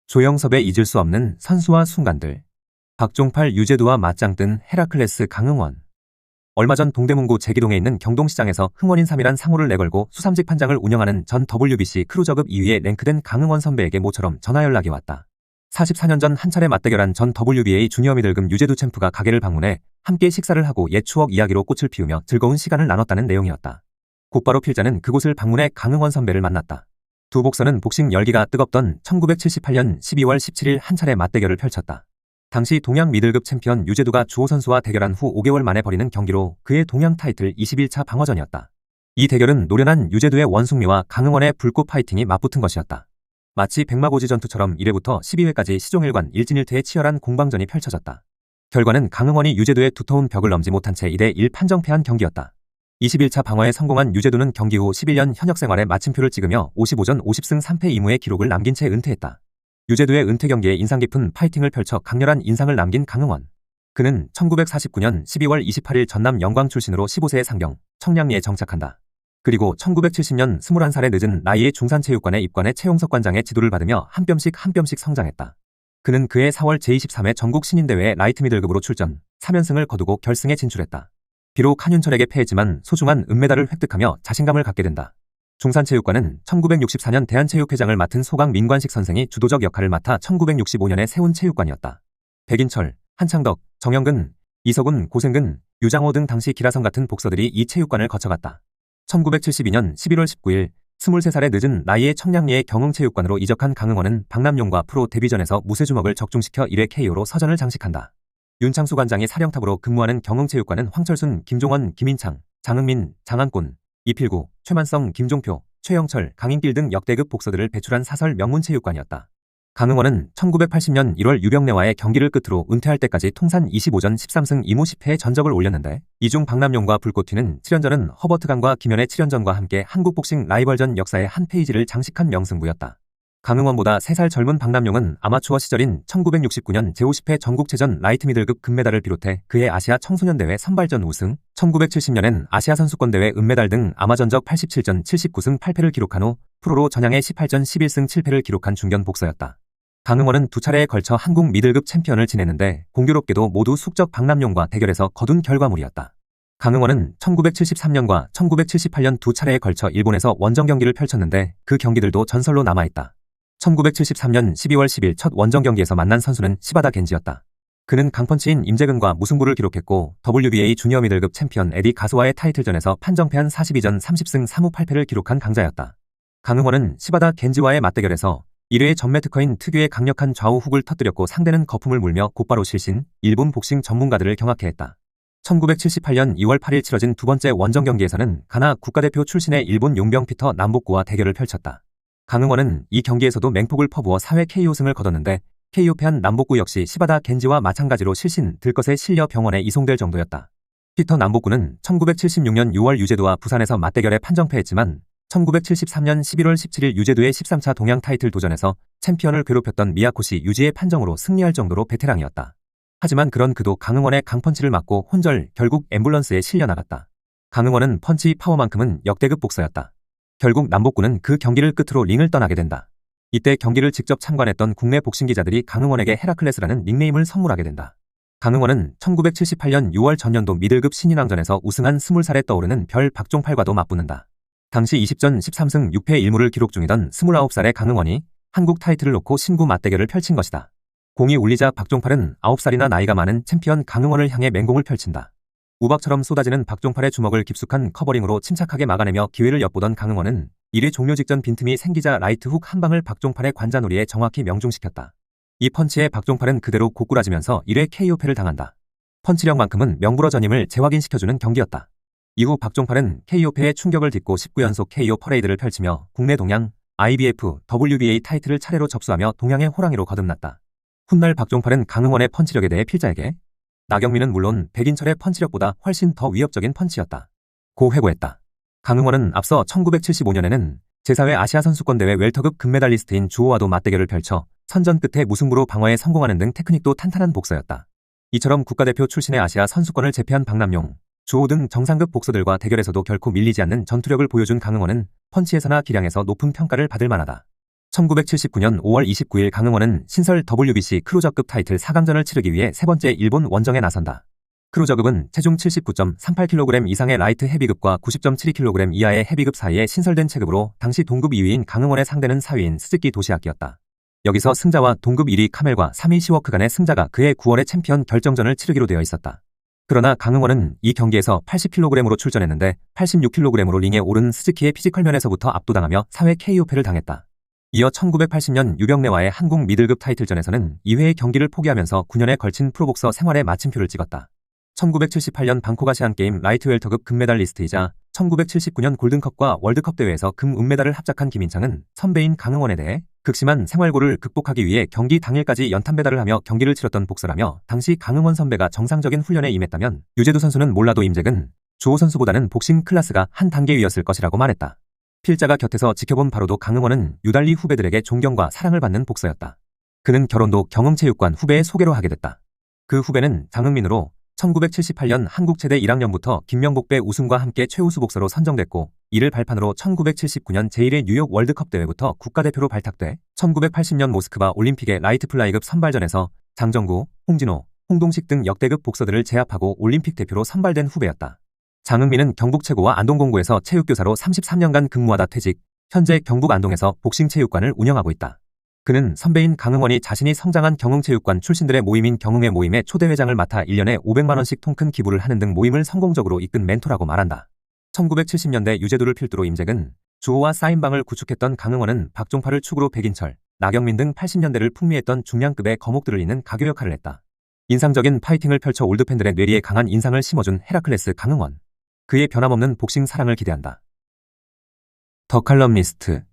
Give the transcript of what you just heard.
조영섭의 잊을 수 없는 선수와 순간들. 박종팔, 유재두와 맞짱 뜬 헤라클레스 강흥원. 얼마 전 동대문구 제기동에 있는 경동시장에서 흥원인 3이란 상호를 내걸고 수삼직 판장을 운영하는 전 WBC 크루저급 2위에 랭크된 강흥원 선배에게 모처럼 전화 연락이 왔다. 44년 전 한 차례 맞대결한 전 WBA 주니어 미들급 유재두 챔프가 가게를 방문해 함께 식사를 하고 옛 추억 이야기로 꽃을 피우며 즐거운 시간을 나눴다는 내용이었다. 곧바로 필자는 그곳을 방문해 강흥원 선배를 만났다. 두 복서는 복싱 열기가 뜨겁던 1978년 12월 17일 한 차례 맞대결을 펼쳤다. 당시 동양 미들급 챔피언 유재두가 주호 선수와 대결한 후 5개월 만에 벌이는 경기로 그의 동양 타이틀 21차 방어전이었다. 이 대결은 노련한 유재두의 원숭미와 강흥원의 불꽃 파이팅이 맞붙은 것이었다. 마치 백마고지 전투처럼 1회부터 12회까지 시종일관 일진일퇴의 치열한 공방전이 펼쳐졌다. 결과는 강흥원이 유재두의 두터운 벽을 넘지 못한 채 2대1 판정패한 경기였다. 21차 방어에 성공한 유재두는 경기 후 11년 현역 생활에 마침표를 찍으며 55전 50승 3패 2무의 기록을 남긴 채 은퇴했다. 유재두의 은퇴 경기에 인상 깊은 파이팅을 펼쳐 강렬한 인상을 남긴 강흥원. 그는 1949년 12월 28일 전남 영광 출신으로 15세의 상경, 청량리에 정착한다. 그리고 1970년 21살의 늦은 나이에 중산체육관에 입관해 최용석 관장의 지도를 받으며 한 뼘씩 성장했다. 그는 그해 4월 제23회 전국 신인대회에 라이트 미들급으로 출전, 3연승을 거두고 결승에 진출했다. 비록 한윤철에게 패했지만 소중한 은메달을 획득하며 자신감을 갖게 된다. 중산체육관은 1964년 대한체육회장을 맡은 소강 민관식 선생이 주도적 역할을 맡아 1965년에 세운 체육관이었다. 백인철, 한창덕, 정영근, 이석훈, 고생근, 유장호 등 당시 기라성 같은 복서들이 이 체육관을 거쳐갔다. 1972년 11월 19일 23살의 늦은 나이에 청량리의 경흥체육관으로 이적한 강흥원은 박남용과 프로 데뷔전에서 무쇠주먹을 적중시켜 1회 KO로 서전을 장식한다. 윤창수 관장이 사령탑으로 근무하는 경흥체육관은 황철순, 김종원, 김인창, 장흥민, 장안곤, 이필구, 최만성, 김종표, 최영철, 강인길 등 역대급 복서들을 배출한 사설 명문체육관이었다. 강흥원은 1980년 1월 유병래와의 경기를 끝으로 은퇴할 때까지 통산 25전 13승 2무 10패의 전적을 올렸는데 이 중 박남용과 불꽃 튀는 7연전은 허버트 강과 김연의 7연전과 함께 한국복싱 라이벌전 역사의 한 페이지를 장식한 명승부였다. 강흥원보다 3살 젊은 박남용은 아마추어 시절인 1969년 제50회 전국체전 라이트 미들급 금메달을 비롯해 그해 아시아 청소년대회 선발전 우승, 1970년엔 아시아 선수권대회 은메달 등 아마전적 87전 79승 8패를 기록한 후 프로로 전향해 18전 11승 7패를 기록한 중견 복서였다. 강흥원은 두 차례에 걸쳐 한국 미들급 챔피언을 지냈는데 공교롭게도 모두 숙적 박남용과 대결에서 거둔 결과물이었다. 강흥원은 1973년과 1978년 두 차례에 걸쳐 일본에서 원정 경기를 펼쳤는데 그 경기들도 전설로 남아있다. 1973년 12월 10일 첫 원정 경기에서 만난 선수는 시바다 겐지였다. 그는 강펀치인 임재근과 무승부를 기록했고 WBA 주니어 미들급 챔피언 에디 가스와의 타이틀전에서 판정패한 42전 30승 3무 8패를 기록한 강자였다. 강흥원은 시바다 겐지와의 맞대결에서 1회의 전매 특허인 특유의 강력한 좌우 훅을 터뜨렸고 상대는 거품을 물며 곧바로 실신, 일본 복싱 전문가들을 경악해 했다. 1978년 2월 8일 치러진 두 번째 원정 경기에서는 가나 국가대표 출신의 일본 용병 피터 남복구와 대결을 펼쳤다. 강흥원은 이 경기에서도 맹폭을 퍼부어 4회 KO승을 거뒀는데 KO패한 남복구 역시 시바다 겐지와 마찬가지로 실신, 들것에 실려 병원에 이송될 정도였다. 피터 남복구는 1976년 6월 유재두와 부산에서 맞대결에 판정패했지만 1973년 11월 17일 유재두의 13차 동양 타이틀 도전에서 챔피언을 괴롭혔던 미야코시 유지의 판정으로 승리할 정도로 베테랑이었다. 하지만 그런 그도 강흥원의 강펀치를 맞고 혼절, 결국 앰뷸런스에 실려 나갔다. 강흥원은 펀치 파워만큼은 역대급 복서였다. 결국 남복구는 그 경기를 끝으로 링을 떠나게 된다. 이때 경기를 직접 참관했던 국내 복싱 기자들이 강흥원에게 헤라클레스라는 닉네임을 선물하게 된다. 강흥원은 1978년 6월 전년도 미들급 신인왕전에서 우승한 20살에 떠오르는 별 박종팔과도 맞붙는다. 당시 20전 13승 6패 1무를 기록 중이던 29살의 강흥원이 한국 타이틀을 놓고 신구 맞대결을 펼친 것이다. 공이 울리자 박종팔은 9살이나 나이가 많은 챔피언 강흥원을 향해 맹공을 펼친다. 우박처럼 쏟아지는 박종팔의 주먹을 깊숙한 커버링으로 침착하게 막아내며 기회를 엿보던 강흥원은 1회 종료 직전 빈틈이 생기자 라이트 훅 한 방을 박종팔의 관자놀이에 정확히 명중시켰다. 이 펀치에 박종팔은 그대로 고꾸라지면서 1회 KO패를 당한다. 펀치력만큼은 명불허전임을 재확인시켜주는 경기였다. 이후 박종팔은 KO패의 충격을 딛고 19연속 KO 퍼레이드를 펼치며 국내 동양, IBF, WBA 타이틀을 차례로 접수하며 동양의 호랑이로 거듭났다. 훗날 박종팔은 강흥원의 펀치력에 대해 필자에게 나경민은 물론 백인철의 펀치력보다 훨씬 더 위협적인 펀치였다 고 회고했다. 강흥원은 앞서 1975년에는 제4회 아시아 선수권대회 웰터급 금메달리스트인 주호와도 맞대결을 펼쳐 선전 끝에 무승부로 방어에 성공하는 등 테크닉도 탄탄한 복서였다. 이처럼 국가대표 출신의 아시아 선수권을 제패한 박남용, 주호 등 정상급 복서들과 대결에서도 결코 밀리지 않는 전투력을 보여준 강흥원은 펀치에서나 기량에서 높은 평가를 받을 만하다. 1979년 5월 29일 강흥원은 신설 WBC 크루저급 타이틀 4강전을 치르기 위해 세 번째 일본 원정에 나선다. 크루저급은 체중 79.38kg 이상의 라이트 헤비급과 90.72kg 이하의 헤비급 사이에 신설된 체급으로 당시 동급 2위인 강흥원의 상대는 4위인 스즈키 도시아키였다. 여기서 승자와 동급 1위 카멜과 3위 시워크 간의 승자가 그해 9월에 챔피언 결정전을 치르기로 되어 있었다. 그러나 강흥원은 이 경기에서 80kg으로 출전했는데 86kg으로 링에 오른 스즈키의 피지컬 면에서부터 압도당하며 4회 KO패를 당했다. 이어 1980년 유병래와의 한국 미들급 타이틀전에서는 2회의 경기를 포기하면서 9년에 걸친 프로복서 생활에 마침표를 찍었다. 1978년 방콕 아시안게임 라이트 웰터급 금메달리스트이자 1979년 골든컵과 월드컵 대회에서 금 은메달을 합작한 김인창은 선배인 강흥원에 대해 극심한 생활고를 극복하기 위해 경기 당일까지 연탄 배달을 하며 경기를 치렀던 복서라며 당시 강흥원 선배가 정상적인 훈련에 임했다면 유재두 선수는 몰라도 임잭은 주호 선수보다는 복싱 클래스가 한 단계 위였을 것이라고 말했다. 필자가 곁에서 지켜본 바로도 강흥원은 유달리 후배들에게 존경과 사랑을 받는 복서였다. 그는 결혼도 경흥체육관 후배의 소개로 하게 됐다. 그 후배는 장흥민으로 1978년 한국체대 1학년부터 김명복배 우승과 함께 최우수 복서로 선정됐고 이를 발판으로 1979년 제1회 뉴욕 월드컵 대회부터 국가대표로 발탁돼 1980년 모스크바 올림픽의 라이트 플라이급 선발전에서 장정구, 홍진호, 홍동식 등 역대급 복서들을 제압하고 올림픽 대표로 선발된 후배였다. 장흥민은 경북 최고와 안동공고에서 체육교사로 33년간 근무하다 퇴직, 현재 경북 안동에서 복싱체육관을 운영하고 있다. 그는 선배인 강흥원이 자신이 성장한 경흥체육관 출신들의 모임인 경흥회 모임의 초대회장을 맡아 1년에 500만원씩 통큰 기부를 하는 등 모임을 성공적으로 이끈 멘토라고 말한다. 1970년대 유재두를 필두로 임잭은 주호와 사인방을 구축했던 강흥원은 박종팔을 축으로 백인철, 나경민 등 80년대를 풍미했던 중량급의 거목들을 잇는 가교 역할을 했다. 인상적인 파이팅을 펼쳐 올드팬들의 뇌리에 강한 인상을 심어준 헤라클레스 강흥원. 그의 변함없는 복싱 사랑을 기대한다. 더 칼럼니스트